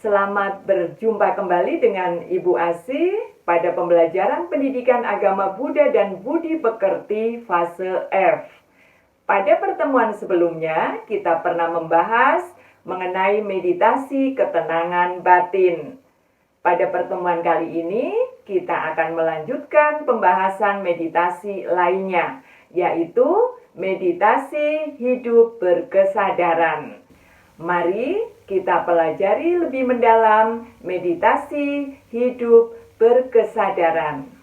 Selamat berjumpa kembali dengan Ibu Asih pada pembelajaran pendidikan agama Buddha dan Budi Pekerti fase F. Pada pertemuan sebelumnya, kita pernah membahas mengenai meditasi ketenangan batin. Pada pertemuan kali ini, kita akan melanjutkan pembahasan meditasi lainnya, yaitu meditasi hidup berkesadaran. Mari kita pelajari lebih mendalam meditasi hidup berkesadaran.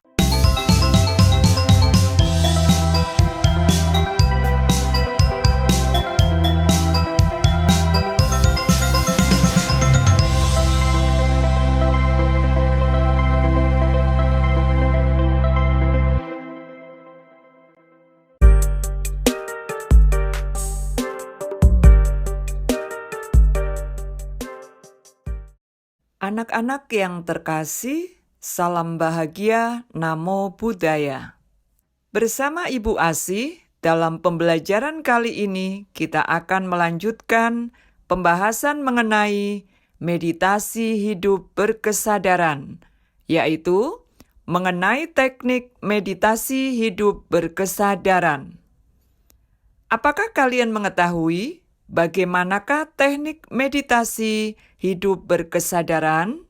Anak-anak yang terkasih, salam bahagia, Namo Buddhaya. Bersama Ibu Asih, dalam pembelajaran kali ini kita akan melanjutkan pembahasan mengenai meditasi hidup berkesadaran, yaitu mengenai teknik meditasi hidup berkesadaran. Apakah kalian mengetahui bagaimanakah teknik meditasi hidup berkesadaran?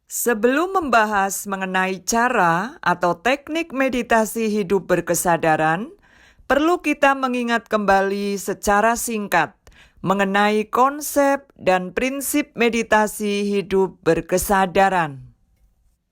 Sebelum membahas mengenai cara atau teknik meditasi hidup berkesadaran, perlu kita mengingat kembali secara singkat mengenai konsep dan prinsip meditasi hidup berkesadaran.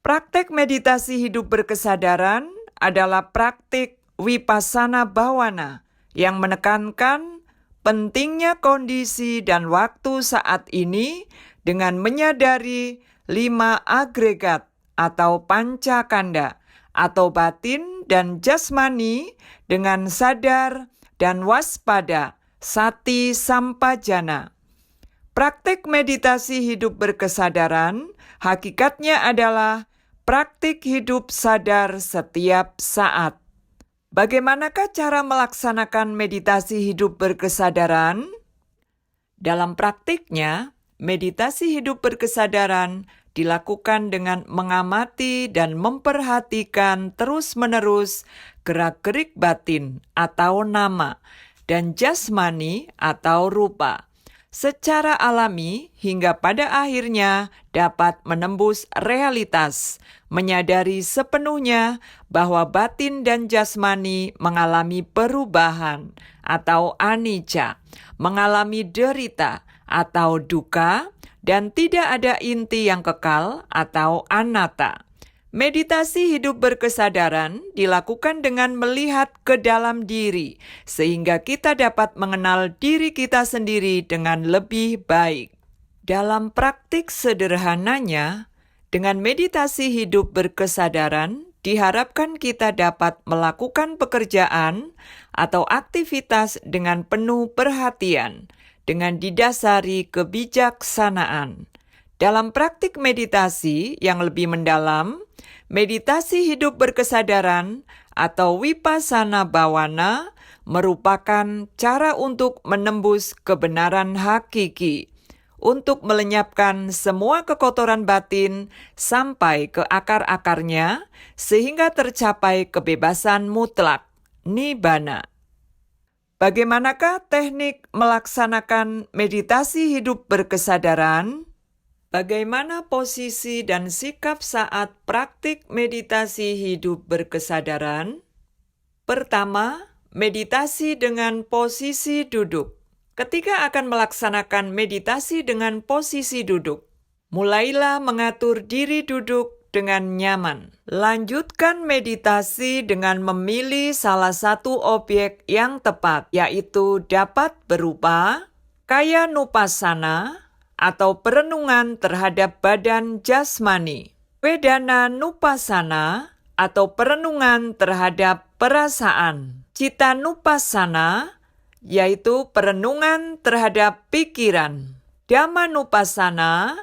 Praktek meditasi hidup berkesadaran adalah praktik Vipassana Bhavana yang menekankan pentingnya kondisi dan waktu saat ini dengan menyadari 5 agregat atau pancakanda atau batin dan jasmani dengan sadar dan waspada, sati sampajana. Praktik meditasi hidup berkesadaran hakikatnya adalah praktik hidup sadar setiap saat. Bagaimanakah cara melaksanakan meditasi hidup berkesadaran? Dalam praktiknya, meditasi hidup berkesadaran dilakukan dengan mengamati dan memperhatikan terus-menerus gerak-gerik batin atau nama dan jasmani atau rupa secara alami hingga pada akhirnya dapat menembus realitas, menyadari sepenuhnya bahwa batin dan jasmani mengalami perubahan atau anicca, mengalami derita atau duka, dan tidak ada inti yang kekal atau anatta. Meditasi hidup berkesadaran dilakukan dengan melihat ke dalam diri, sehingga kita dapat mengenal diri kita sendiri dengan lebih baik. Dalam praktik sederhananya, dengan meditasi hidup berkesadaran, diharapkan kita dapat melakukan pekerjaan atau aktivitas dengan penuh perhatian, dengan didasari kebijaksanaan. Dalam praktik meditasi yang lebih mendalam, meditasi hidup berkesadaran atau Vipassana Bhavana merupakan cara untuk menembus kebenaran hakiki, untuk melenyapkan semua kekotoran batin sampai ke akar-akarnya, sehingga tercapai kebebasan mutlak, nibbana. Bagaimanakah teknik melaksanakan meditasi hidup berkesadaran? Bagaimana posisi dan sikap saat praktik meditasi hidup berkesadaran? Pertama, meditasi dengan posisi duduk. Ketika akan melaksanakan meditasi dengan posisi duduk, mulailah mengatur diri duduk dengan nyaman. Lanjutkan meditasi dengan memilih salah satu objek yang tepat, yaitu dapat berupa kayanupassana, atau perenungan terhadap badan jasmani, Vedananupassana atau perenungan terhadap perasaan, Cittanupassana yaitu perenungan terhadap pikiran, Dhammanupassana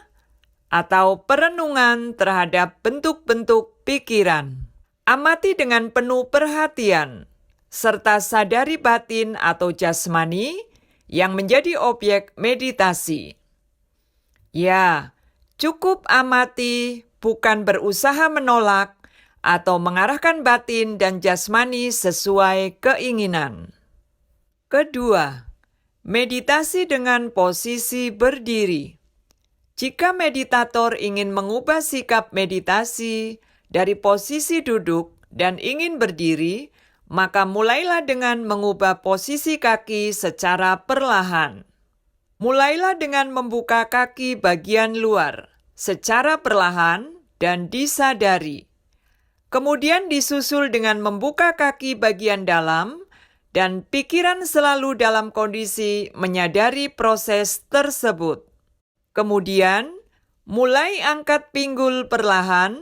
atau perenungan terhadap bentuk-bentuk pikiran. Amati dengan penuh perhatian, serta sadari batin atau jasmani yang menjadi objek meditasi. Ya, Cukup amati, bukan berusaha menolak atau mengarahkan batin dan jasmani sesuai keinginan. Kedua, meditasi dengan posisi berdiri. Jika meditator ingin mengubah sikap meditasi dari posisi duduk dan ingin berdiri, maka mulailah dengan mengubah posisi kaki secara perlahan. Mulailah dengan membuka kaki bagian luar secara perlahan dan disadari. Kemudian disusul dengan membuka kaki bagian dalam dan pikiran selalu dalam kondisi menyadari proses tersebut. Kemudian, mulai angkat pinggul perlahan,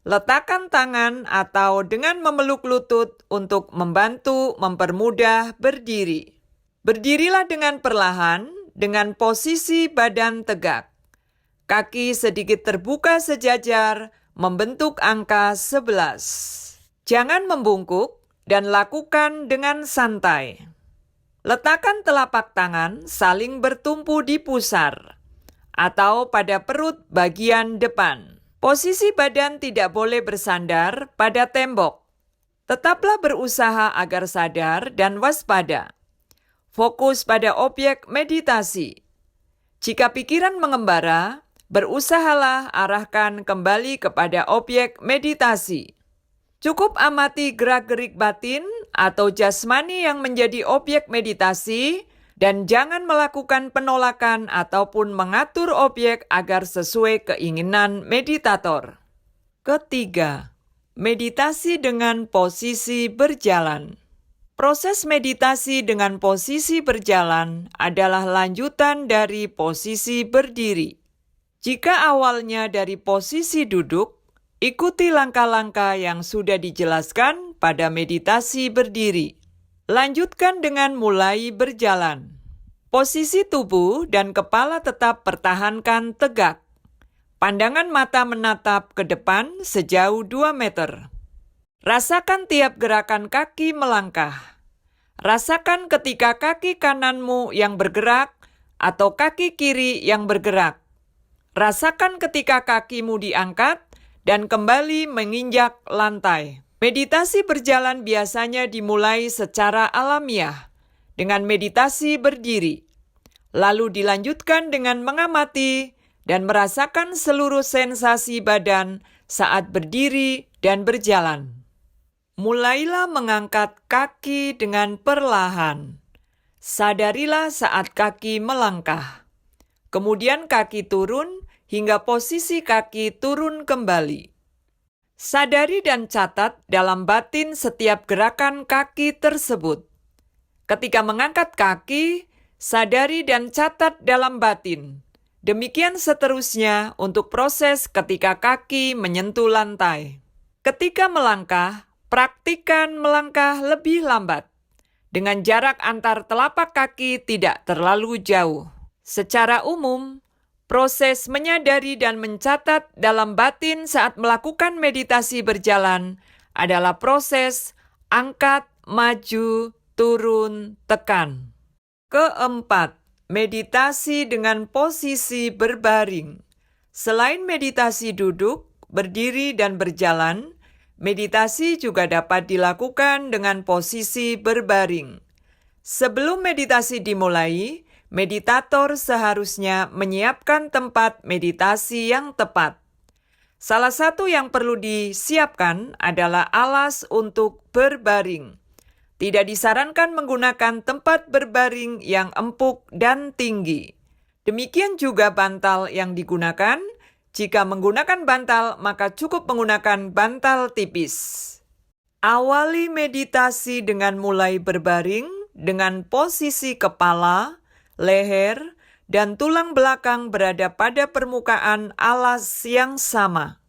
letakkan tangan atau dengan memeluk lutut untuk membantu mempermudah berdiri. Berdirilah dengan perlahan, dengan posisi badan tegak. Kaki sedikit terbuka sejajar, membentuk angka 11. Jangan membungkuk dan lakukan dengan santai. Letakkan telapak tangan saling bertumpu di pusar atau pada perut bagian depan. Posisi badan tidak boleh bersandar pada tembok. Tetaplah berusaha agar sadar dan waspada. Fokus pada objek meditasi. Jika pikiran mengembara, berusahalah arahkan kembali kepada objek meditasi. Cukup amati gerak-gerik batin atau jasmani yang menjadi objek meditasi dan jangan melakukan penolakan ataupun mengatur objek agar sesuai keinginan meditator. Ketiga, meditasi dengan posisi berjalan. Proses meditasi dengan posisi berjalan adalah lanjutan dari posisi berdiri. Jika awalnya dari posisi duduk, ikuti langkah-langkah yang sudah dijelaskan pada meditasi berdiri. Lanjutkan dengan mulai berjalan. Posisi tubuh dan kepala tetap pertahankan tegak. Pandangan mata menatap ke depan sejauh 2 meter. Rasakan tiap gerakan kaki melangkah. Rasakan ketika kaki kananmu yang bergerak atau kaki kiri yang bergerak. Rasakan ketika kakimu diangkat dan kembali menginjak lantai. Meditasi berjalan biasanya dimulai secara alamiah dengan meditasi berdiri. Lalu dilanjutkan dengan mengamati dan merasakan seluruh sensasi badan saat berdiri dan berjalan. Mulailah mengangkat kaki dengan perlahan. Sadarilah saat kaki melangkah. Kemudian kaki turun hingga posisi kaki turun kembali. Sadari dan catat dalam batin setiap gerakan kaki tersebut. Ketika mengangkat kaki, sadari dan catat dalam batin. Demikian seterusnya untuk proses ketika kaki menyentuh lantai. Ketika melangkah, praktikkan melangkah lebih lambat, dengan jarak antar telapak kaki tidak terlalu jauh. Secara umum, proses menyadari dan mencatat dalam batin saat melakukan meditasi berjalan adalah proses angkat, maju, turun, tekan. Keempat, meditasi dengan posisi berbaring. Selain meditasi duduk, berdiri, dan berjalan, meditasi juga dapat dilakukan dengan posisi berbaring. Sebelum meditasi dimulai, meditator seharusnya menyiapkan tempat meditasi yang tepat. Salah satu yang perlu disiapkan adalah alas untuk berbaring. Tidak disarankan menggunakan tempat berbaring yang empuk dan tinggi. Demikian juga bantal yang digunakan. Jika menggunakan bantal, maka cukup menggunakan bantal tipis. Awali meditasi dengan mulai berbaring dengan posisi kepala, leher, dan tulang belakang berada pada permukaan alas yang sama.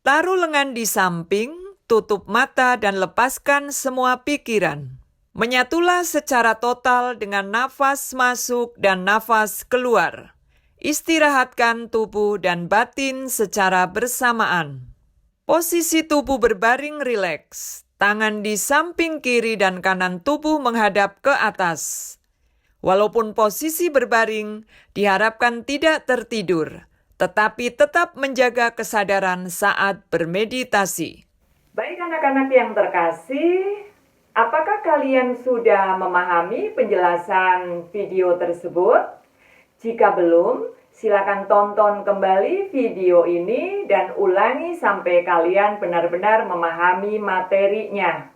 Taruh lengan di samping, tutup mata dan lepaskan semua pikiran. Menyatulah secara total dengan nafas masuk dan nafas keluar. Istirahatkan tubuh dan batin secara bersamaan. Posisi tubuh berbaring rileks. Tangan di samping kiri dan kanan tubuh menghadap ke atas. Walaupun posisi berbaring diharapkan tidak tertidur, tetapi tetap menjaga kesadaran saat bermeditasi. Baik anak-anak yang terkasih, apakah kalian sudah memahami penjelasan video tersebut? Jika belum, silakan tonton kembali video ini dan ulangi sampai kalian benar-benar memahami materinya.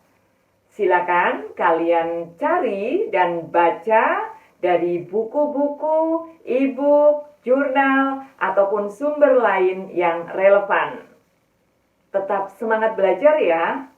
Silakan kalian cari dan baca dari buku-buku, e-book, jurnal, ataupun sumber lain yang relevan. Tetap semangat belajar ya!